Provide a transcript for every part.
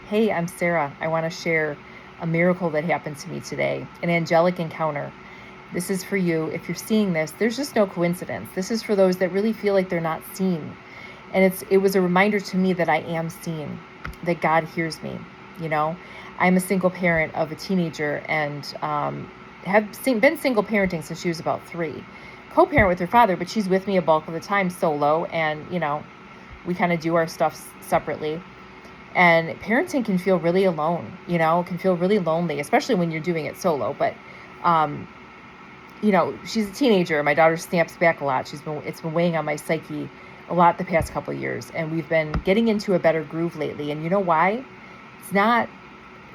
Hey, I'm Sarah. I want to share a miracle that happened to me today, an angelic encounter. This is for you. If you're seeing this, there's just no coincidence. This is for those that really feel like they're not seen. And it was a reminder to me that I am seen, that God hears me. You know, I'm a single parent of a teenager and been single parenting since she was about 3. Co-parent with her father, but she's with me a bulk of the time solo. And, we kind of do our stuff separately. And parenting can feel really alone, can feel really lonely, especially when you're doing it solo. But, she's a teenager. My daughter snaps back a lot. It's been weighing on my psyche a lot the past couple of years. And we've been getting into a better groove lately. And you know why? It's not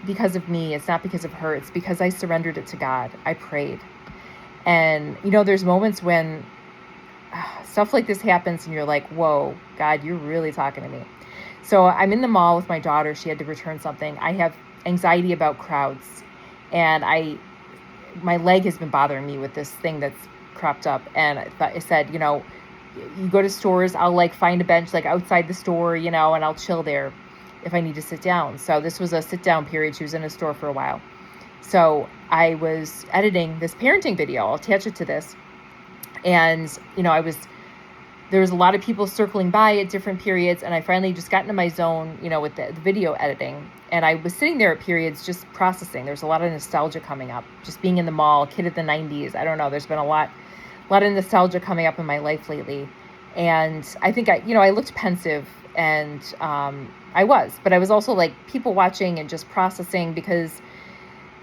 because of me. It's not because of her. It's because I surrendered it to God. I prayed. And, there's moments when stuff like this happens and you're like, whoa, God, you're really talking to me. So I'm in the mall with my daughter. She had to return something. I have anxiety about crowds, and my leg has been bothering me with this thing that's cropped up. And I said, you go to stores, I'll find a bench outside the store, and I'll chill there if I need to sit down. So this was a sit down period. She was in a store for a while. So I was editing this parenting video. I'll attach it to this. And, there was a lot of people circling by at different periods, and I finally just got into my zone, with the video editing. And I was sitting there at periods just processing. There's a lot of nostalgia coming up, just being in the mall, kid of the 90s. I don't know. There's been a lot of nostalgia coming up in my life lately. And I think I looked pensive, and I was, but I was also people watching and just processing, because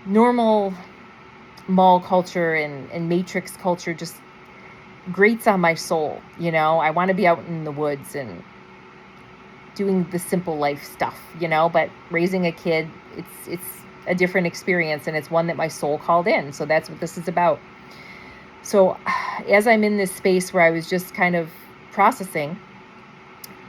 normal mall culture and matrix culture just grates on my soul. I want to be out in the woods and doing the simple life stuff, but raising a kid, it's a different experience, and it's one that my soul called in. So that's what this is about. So as I'm in this space where I was just kind of processing,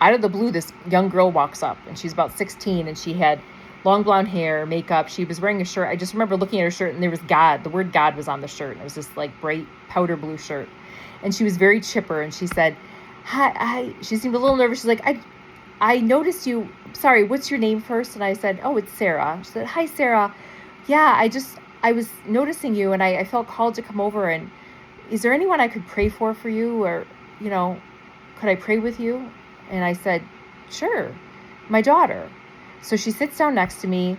out of the blue, this young girl walks up, and she's about 16, and she had long blonde hair, makeup. She was wearing a shirt. I just remember looking at her shirt, and there was God. The word God was on the shirt. And it was this bright powder blue shirt. And she was very chipper, and she said, hi. She seemed a little nervous. She's like, I noticed you. Sorry, what's your name first? And I said, oh, it's Sarah. She said, hi, Sarah. Yeah, I was noticing you, and I felt called to come over. And is there anyone I could pray for you? Or, could I pray with you? And I said, sure, my daughter. So she sits down next to me,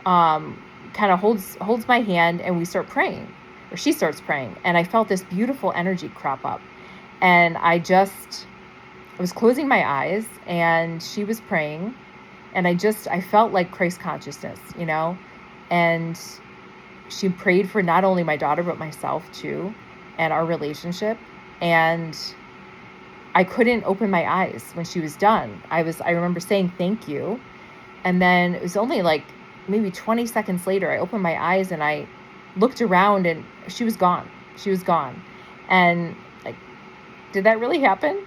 kind of holds my hand, and we start praying. Or she starts praying, and I felt this beautiful energy crop up. And I was closing my eyes, and she was praying, and I felt like Christ consciousness, and she prayed for not only my daughter, but myself too, and our relationship. And I couldn't open my eyes when she was done. I remember saying thank you. And then it was only maybe 20 seconds later, I opened my eyes and I looked around, and she was gone. And did that really happen?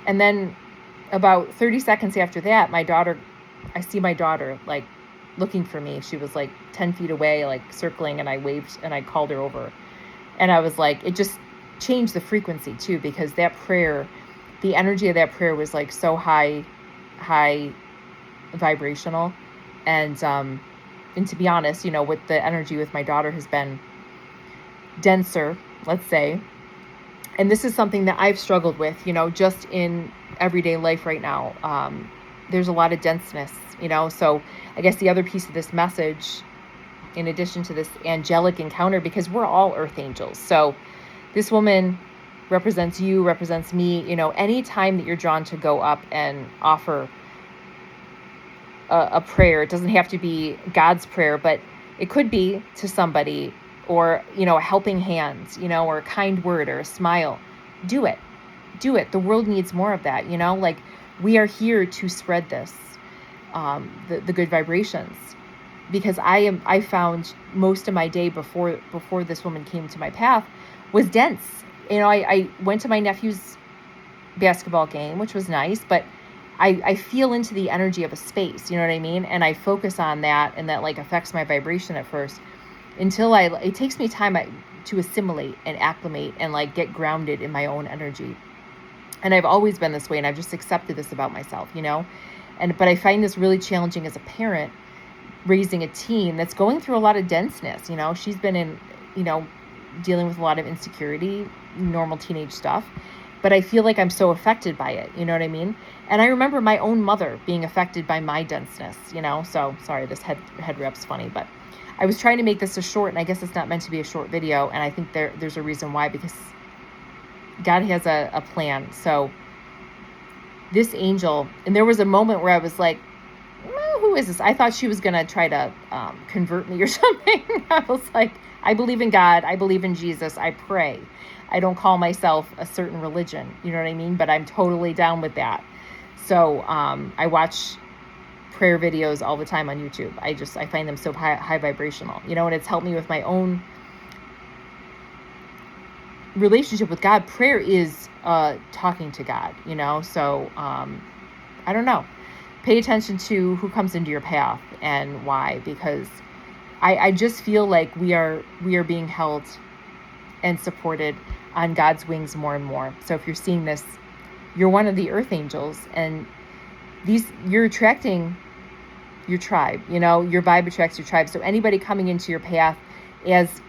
And then about 30 seconds after that, I see my daughter looking for me. She was 10 feet away, circling, and I waved and I called her over. And I was it just changed the frequency too, because that prayer, the energy of that prayer was so high vibrational. And to be honest, with the energy with my daughter has been denser, let's say. And this is something that I've struggled with, just in everyday life right now. There's a lot of denseness, so I guess the other piece of this message, in addition to this angelic encounter, because we're all earth angels. So this woman represents you, represents me, any time that you're drawn to go up and offer a prayer. It doesn't have to be God's prayer, but it could be to somebody, or, a helping hand, or a kind word or a smile. Do it. The world needs more of that, we are here to spread this, the good vibrations, because I found most of my day before this woman came to my path was dense. I went to my nephew's basketball game, which was nice, but I feel into the energy of a space, you know what I mean? And I focus on that, and that affects my vibration at first, until it takes me time to assimilate and acclimate and get grounded in my own energy. And I've always been this way, and I've just accepted this about myself, but I find this really challenging as a parent, raising a teen that's going through a lot of denseness. You know, she's been in, you know, dealing with a lot of insecurity, normal teenage stuff. But I feel like I'm so affected by it. You know what I mean? And I remember my own mother being affected by my denseness, you know? So sorry, this head wrap's funny, but I was trying to make this a short, and I guess it's not meant to be a short video. And I think there's a reason why, because God has a plan. So this angel, and there was a moment where I was like, who is this? I thought she was going to try to convert me or something. I was like, I believe in God. I believe in Jesus. I pray. I don't call myself a certain religion. You know what I mean? But I'm totally down with that. So I watch prayer videos all the time on YouTube. I find them so high vibrational, you know, and it's helped me with my own relationship with God. Prayer is talking to God, you know? So I don't know. Pay attention to who comes into your path and why, because I just feel like we are being held and supported on God's wings more and more. So if you're seeing this, you're one of the earth angels, and you're attracting your tribe, you know, your vibe attracts your tribe. So anybody coming into your path as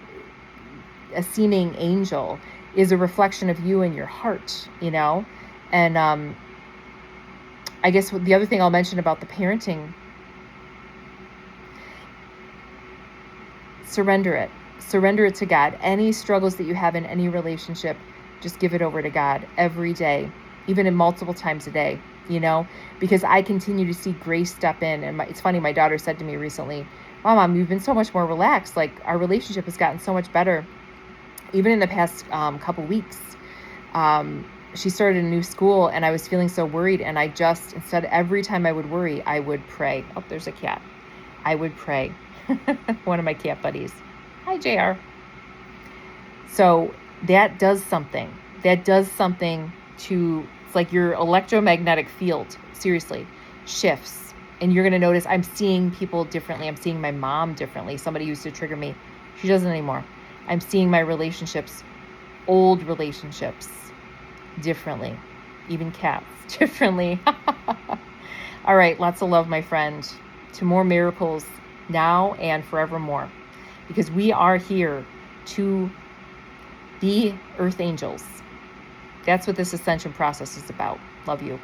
a seeming angel is a reflection of you and your heart, you know? And I guess the other thing I'll mention about the parenting, surrender it to God. Any struggles that you have in any relationship, just give it over to God every day, even in multiple times a day, you know, because I continue to see grace step in. And it's funny, my daughter said to me recently, Mom, you've been so much more relaxed. Like, our relationship has gotten so much better, even in the past couple weeks. She started a new school, and I was feeling so worried. And I just, instead, every time I would worry, I would pray. Oh, there's a cat. I would pray. One of my cat buddies. Hi, JR. So that does something. That does something to, it's like your electromagnetic field, seriously, shifts. And you're going to notice I'm seeing people differently. I'm seeing my mom differently. Somebody used to trigger me. She doesn't anymore. I'm seeing my relationships, old relationships, differently. Even cats, differently. All right, lots of love, my friend. To more miracles now and forevermore. Because we are here to be earth angels. That's what this ascension process is about. Love you.